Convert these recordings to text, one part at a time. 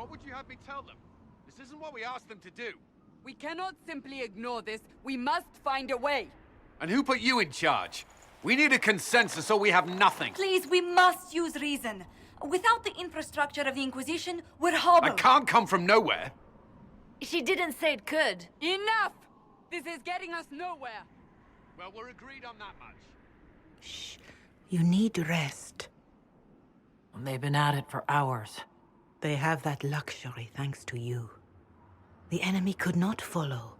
What would you have me tell them? This isn't what we asked them to do. We cannot simply ignore this. We must find a way. And who put you in charge? We need a consensus or we have nothing. Please, we must use reason. Without the infrastructure of the Inquisition, we're hobbled. I can't come from nowhere. She didn't say it could. Enough! This is getting us nowhere. Well, we're agreed on that much. Shh. You need rest. They've been at it for hours. They have that luxury thanks to you. The enemy could not follow,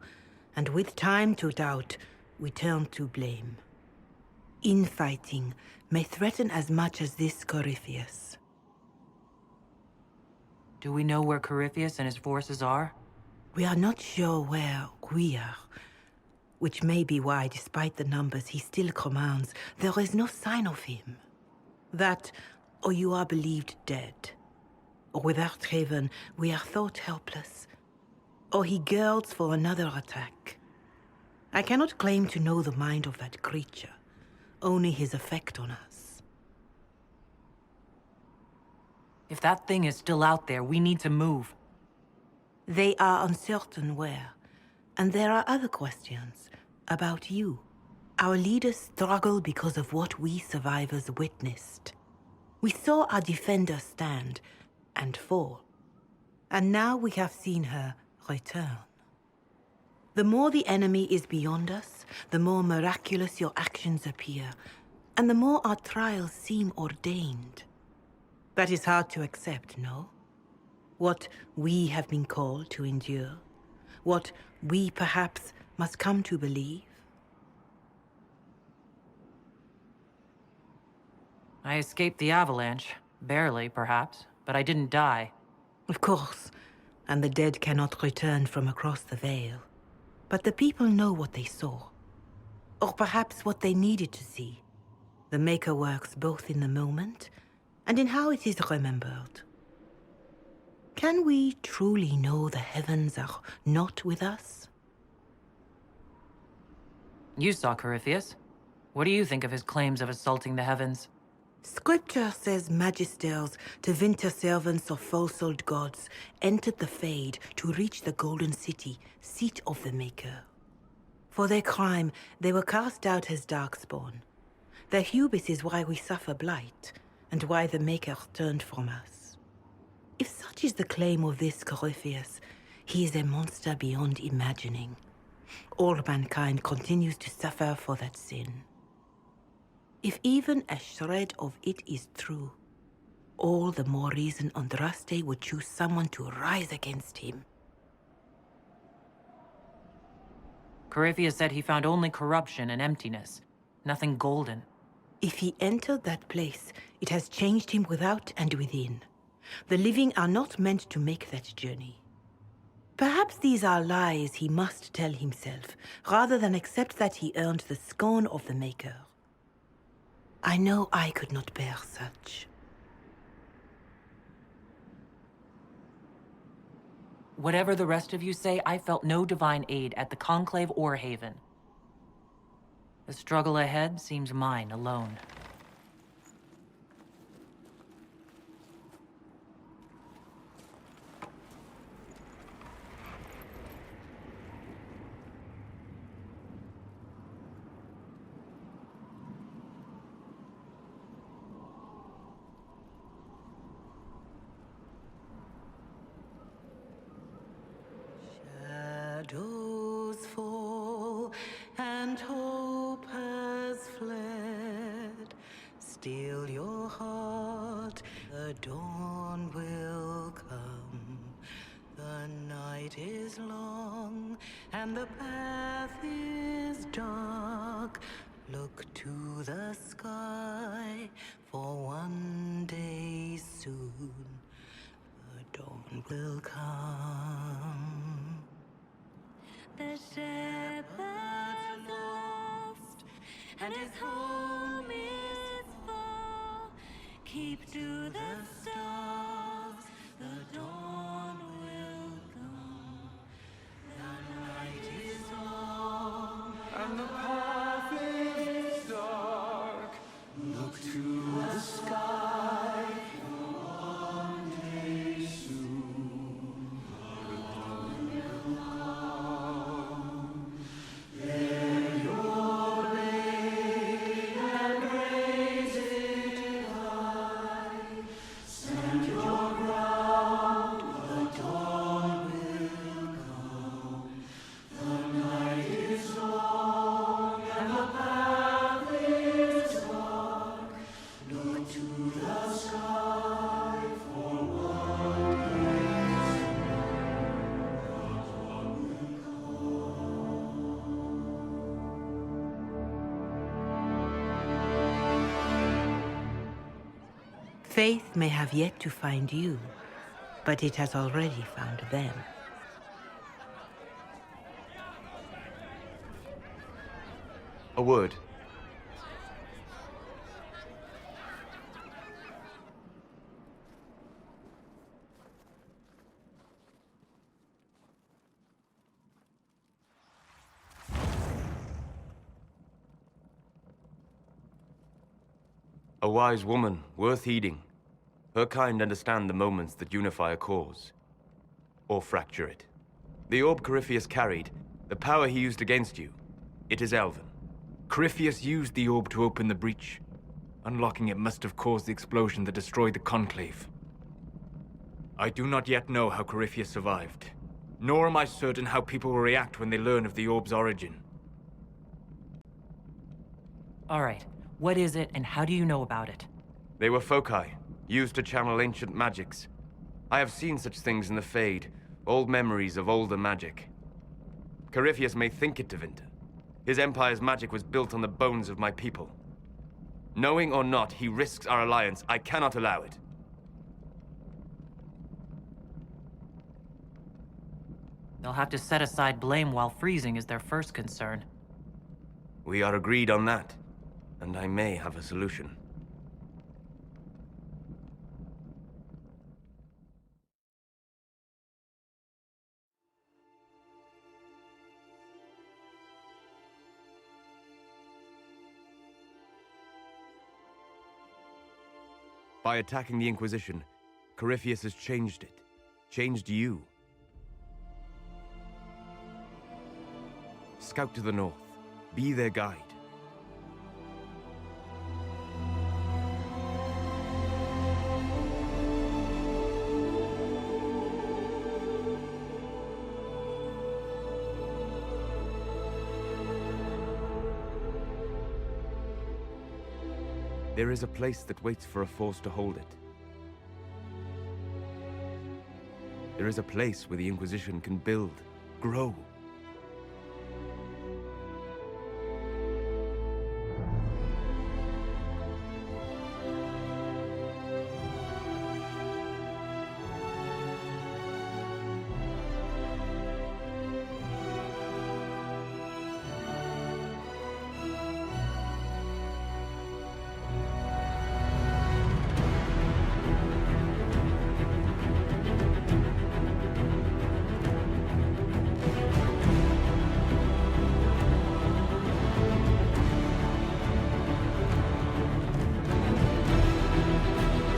and with time to doubt, we turn to blame. Infighting may threaten as much as this Corypheus. Do we know where Corypheus and his forces are? We are not sure where we are, which may be why, despite the numbers he still commands, there is no sign of him. That, or you are believed dead. Or without Haven, we are thought helpless. Or he girds for another attack. I cannot claim to know the mind of that creature, only his effect on us. If that thing is still out there, we need to move. They are uncertain where. And there are other questions about you. Our leaders struggle because of what we survivors witnessed. We saw our defender stand and fall. And now we have seen her return. The more the enemy is beyond us, the more miraculous your actions appear, and the more our trials seem ordained. That is hard to accept, no? What we have been called to endure, what we perhaps must come to believe. I escaped the avalanche. Barely, perhaps. But I didn't die. Of course. And the dead cannot return from across the veil. But the people know what they saw. Or perhaps what they needed to see. The Maker works both in the moment and in how it is remembered. Can we truly know the heavens are not with us? You saw Corypheus. What do you think of his claims of assaulting the heavens? Scripture says magisters, to winter servants of false-old gods, entered the Fade to reach the Golden City, seat of the Maker. For their crime, they were cast out as darkspawn. Their hubris is why we suffer blight, and why the Maker turned from us. If such is the claim of this Corypheus, he is a monster beyond imagining. All mankind continues to suffer for that sin. If even a shred of it is true, all the more reason Andraste would choose someone to rise against him. Corypheus said he found only corruption and emptiness. Nothing golden. If he entered that place, it has changed him without and within. The living are not meant to make that journey. Perhaps these are lies he must tell himself, rather than accept that he earned the scorn of the Maker. I know I could not bear such. Whatever the rest of you say, I felt no divine aid at the Conclave or Haven. The struggle ahead seems mine alone. Shadows fall and hope has fled. Still your heart, the dawn will come. The night is long and the path is dark. Look to the sky, for one day soon the dawn will come. The shepherd's lost, and his home is far. Keep to the stars, the dawn will come. The night is long, And the path is dark. Look to the sky for one day soon. Faith may have yet to find you, but it has already found them. A word. A wise woman, worth heeding. Her kind understand the moments that unify a cause. Or fracture it. The orb Corypheus carried, the power he used against you, it is Elven. Corypheus used the orb to open the breach. Unlocking it must have caused the explosion that destroyed the Conclave. I do not yet know how Corypheus survived, nor am I certain how people will react when they learn of the orb's origin. All right, what is it and how do you know about it? They were foci, used to channel ancient magics. I have seen such things in the Fade, old memories of older magic. Corypheus may think it Tevinter. His empire's magic was built on the bones of my people. Knowing or not, he risks our alliance. I cannot allow it. They'll have to set aside blame while freezing is their first concern. We are agreed on that, and I may have a solution. By attacking the Inquisition, Corypheus has changed it. Changed you. Scout to the north. Be their guide. There is a place that waits for a force to hold it. There is a place where the Inquisition can build, grow.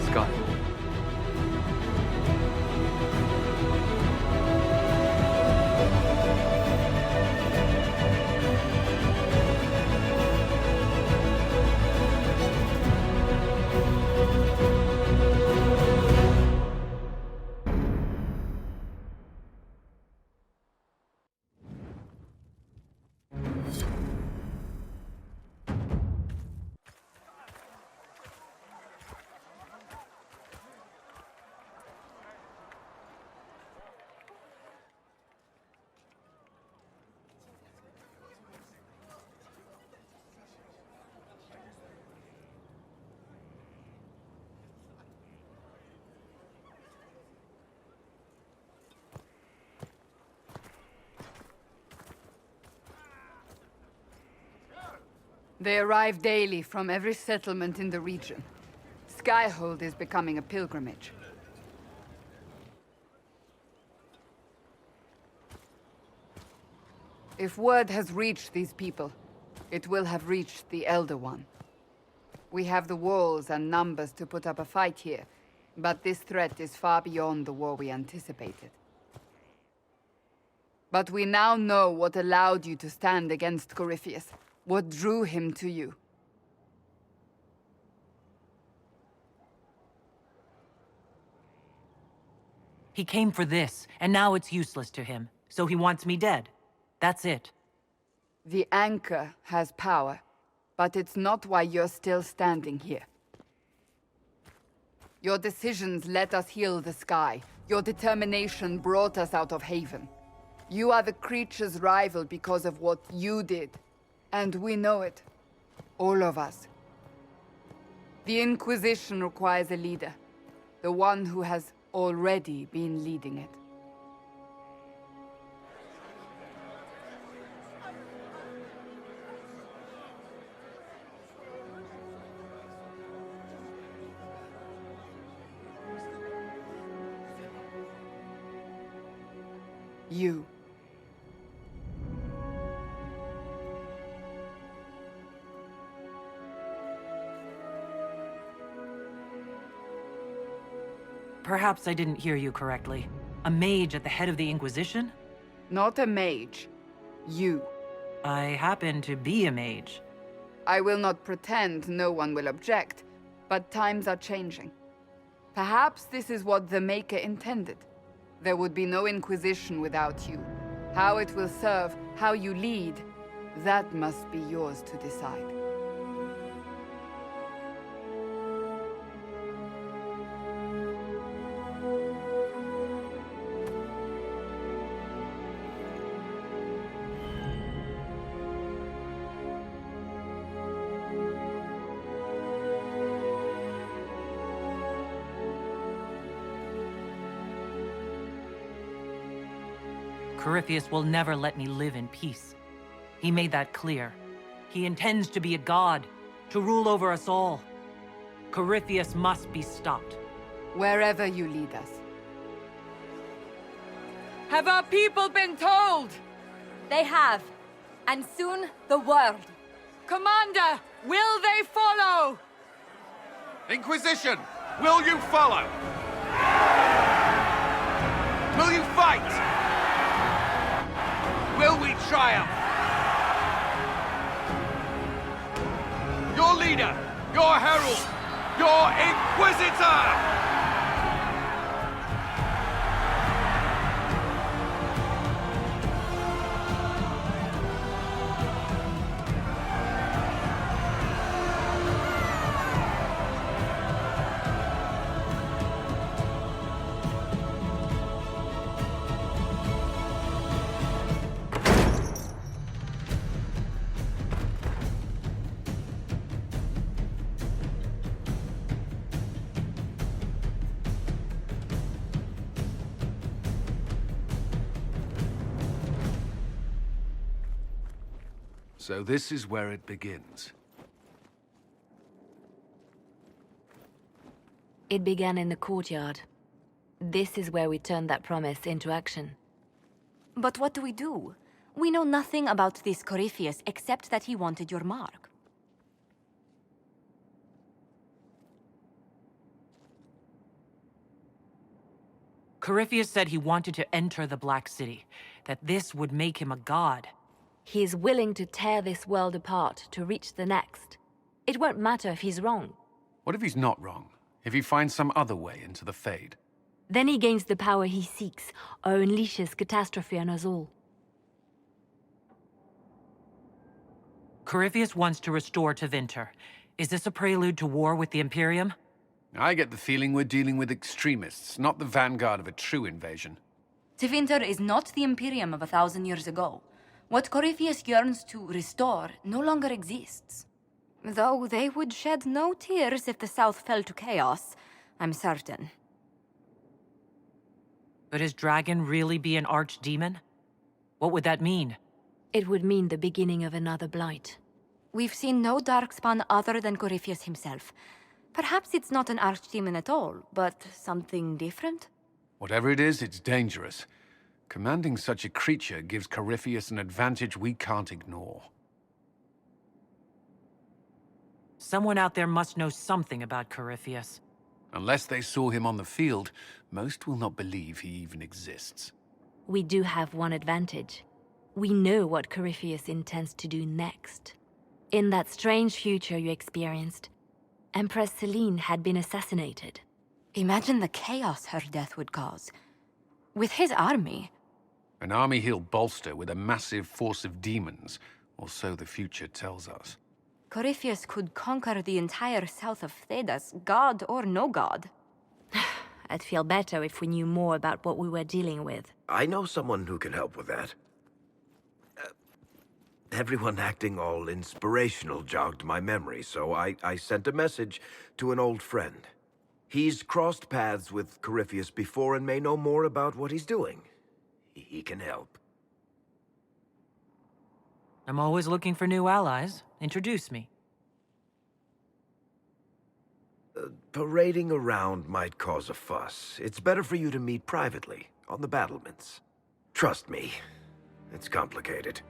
Skyhold. They arrive daily from every settlement in the region. Skyhold is becoming a pilgrimage. If word has reached these people, it will have reached the Elder One. We have the walls and numbers to put up a fight here, but this threat is far beyond the war we anticipated. But we now know what allowed you to stand against Corypheus. What drew him to you? He came for this, and now it's useless to him. So he wants me dead. That's it. The Anchor has power, but it's not why you're still standing here. Your decisions let us heal the sky. Your determination brought us out of Haven. You are the creature's rival because of what you did. And we know it. All of us. The Inquisition requires a leader. The one who has already been leading it. You. Perhaps I didn't hear you correctly. A mage at the head of the Inquisition? Not a mage. You. I happen to be a mage. I will not pretend no one will object, but times are changing. Perhaps this is what the Maker intended. There would be no Inquisition without you. How it will serve, how you lead, that must be yours to decide. Corypheus will never let me live in peace. He made that clear. He intends to be a god, to rule over us all. Corypheus must be stopped. Wherever you lead us. Have our people been told? They have. And soon, the world. Commander, will they follow? Inquisition, will you follow? Will you fight? Will we triumph? Your leader, your herald, your Inquisitor! So this is where it begins. It began in the courtyard. This is where we turned that promise into action. But what do we do? We know nothing about this Corypheus except that he wanted your mark. Corypheus said he wanted to enter the Black City, that this would make him a god. He is willing to tear this world apart to reach the next. It won't matter if he's wrong. What if he's not wrong? If he finds some other way into the Fade? Then he gains the power he seeks, or unleashes catastrophe on us all. Corypheus wants to restore Tevinter. Is this a prelude to war with the Imperium? I get the feeling we're dealing with extremists, not the vanguard of a true invasion. Tevinter is not the Imperium of 1,000 years ago. What Corypheus yearns to restore no longer exists. Though they would shed no tears if the South fell to chaos, I'm certain. Could his dragon really be an archdemon? What would that mean? It would mean the beginning of another blight. We've seen no darkspawn other than Corypheus himself. Perhaps it's not an archdemon at all, but something different? Whatever it is, it's dangerous. Commanding such a creature gives Corypheus an advantage we can't ignore. Someone out there must know something about Corypheus. Unless they saw him on the field, most will not believe he even exists. We do have one advantage. We know what Corypheus intends to do next. In that strange future you experienced, Empress Celine had been assassinated. Imagine the chaos her death would cause. With his army. An army he'll bolster with a massive force of demons, or so the future tells us. Corypheus could conquer the entire south of Thedas, god or no god. I'd feel better if we knew more about what we were dealing with. I know someone who can help with that. Everyone acting all inspirational jogged my memory, so I sent a message to an old friend. He's crossed paths with Corypheus before and may know more about what he's doing. He can help. I'm always looking for new allies. Introduce me. Parading around might cause a fuss. It's better for you to meet privately, on the battlements. Trust me, it's complicated.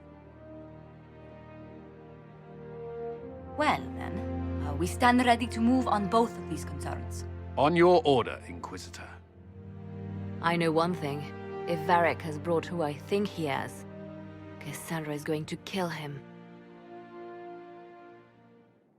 Well, then, we stand ready to move on both of these concerns. On your order, Inquisitor. I know one thing. If Varric has brought who I think he has, Cassandra is going to kill him.